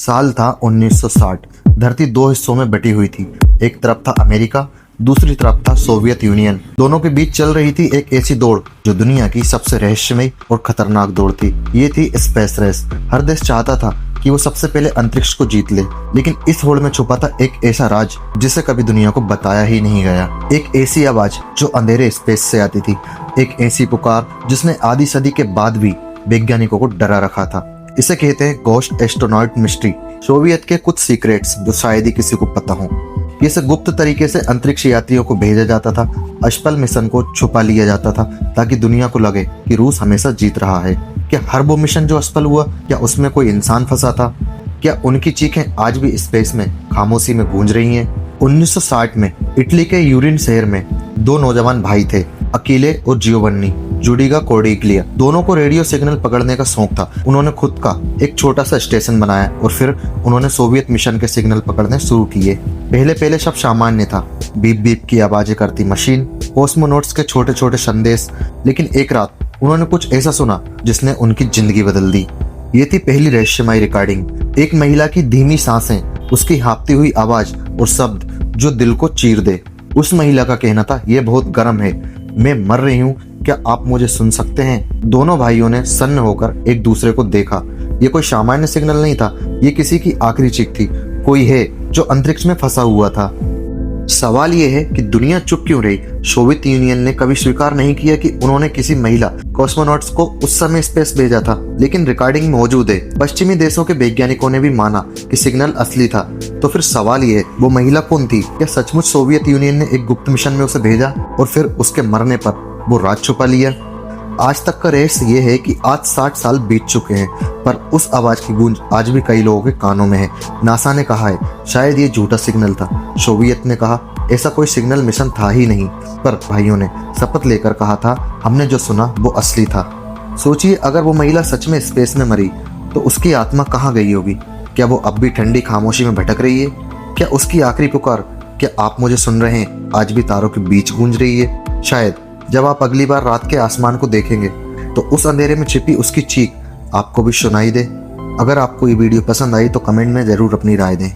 साल था 1960। धरती दो हिस्सों में बटी हुई थी। एक तरफ था अमेरिका, दूसरी तरफ था सोवियत यूनियन। दोनों के बीच चल रही थी एक ऐसी दौड़ जो दुनिया की सबसे रहस्यमयी और खतरनाक दौड़ थी। ये थी स्पेस रेस। हर देश चाहता था कि वो सबसे पहले अंतरिक्ष को जीत ले, लेकिन इस होड़ में छुपा था एक ऐसा राज जिसे कभी दुनिया को बताया ही नहीं गया। एक ऐसी आवाज जो अंधेरे स्पेस से आती थी, एक ऐसी पुकार जिसने आधी सदी के बाद भी वैज्ञानिकों को डरा रखा था। इसे कहते हैं गोस्ट एस्ट्रोनॉट मिस्ट्री। सोवियत के कुछ सीक्रेट्स जो शायद ही किसी को पता हो। इसे गुप्त तरीके से अंतरिक्ष यात्रियों को भेजा जाता था। अशपल मिशन को छुपा लिया जाता था ताकि दुनिया को लगे कि रूस हमेशा जीत रहा है। क्या हर वो मिशन जो असफल हुआ, क्या उसमें कोई इंसान फंसा था? क्या उनकी चीखें आज भी स्पेस में खामोशी में गूंज रही हैं? 1960 में इटली के यूरिन शहर में दो नौजवान भाई थे, अकीले और जियोवन्नी जुडिगा कोर्डिग्लिया। दोनों को रेडियो सिग्नल पकड़ने का शौक था। उन्होंने खुद का एक छोटा सा स्टेशन बनाया और फिर उन्होंने सोवियत मिशन के सिग्नल पकड़ने शुरू किए। पहले पहले सब सामान्य था, बीप बीप की आवाजें करती मशीन, कॉस्मोनॉट्स के छोटे छोटे संदेश। लेकिन एक रात उन्होंने कुछ ऐसा सुना जिसने उनकी जिंदगी बदल दी। ये थी पहली रहस्यमयी रिकॉर्डिंग। एक महिला की धीमी सांसें, उसकी हाँफती हुई आवाज और शब्द जो दिल को चीर दे। उस महिला का कहना था, ये बहुत गर्म है, मैं मर रही हूँ, क्या आप मुझे सुन सकते हैं? दोनों भाइयों ने सन्न होकर एक दूसरे को देखा। ये कोई सामान्य सिग्नल नहीं था, ये किसी की आखिरी चीख थी। कोई है जो अंतरिक्ष में फंसा हुआ था। सवाल यह है कि दुनिया चुप क्यों रही? सोवियत यूनियन ने कभी स्वीकार नहीं किया कि उन्होंने किसी महिला कॉस्मोनॉट्स को उस समय स्पेस भेजा था, लेकिन रिकॉर्डिंग मौजूद है। पश्चिमी देशों के वैज्ञानिकों ने भी माना कि सिग्नल असली था। तो फिर सवाल ये है, वो महिला कौन थी? क्या सचमुच सोवियत यूनियन ने एक गुप्त मिशन में उसे भेजा और फिर उसके मरने पर वो राज छुपा लिया? आज तक का रहस्य ये है कि आज 60 साल बीत चुके हैं, पर उस आवाज की गूंज आज भी कई लोगों के कानों में है। नासा ने कहा है शायद ये झूठा सिग्नल था। सोवियत ने कहा ऐसा कोई सिग्नल मिशन था ही नहीं। पर भाइयों ने शपथ लेकर कहा था, हमने जो सुना वो असली था। सोचिए, अगर वो महिला सच में स्पेस में मरी तो उसकी आत्मा कहाँ गई होगी? क्या वो अब भी ठंडी खामोशी में भटक रही है? क्या उसकी आखिरी पुकार, क्या आप मुझे सुन रहे हैं, आज भी तारों के बीच गूंज रही है? शायद जब आप अगली बार रात के आसमान को देखेंगे तो उस अंधेरे में छिपी उसकी चीख आपको भी सुनाई दे। अगर आपको ये वीडियो पसंद आई तो कमेंट में जरूर अपनी राय दें।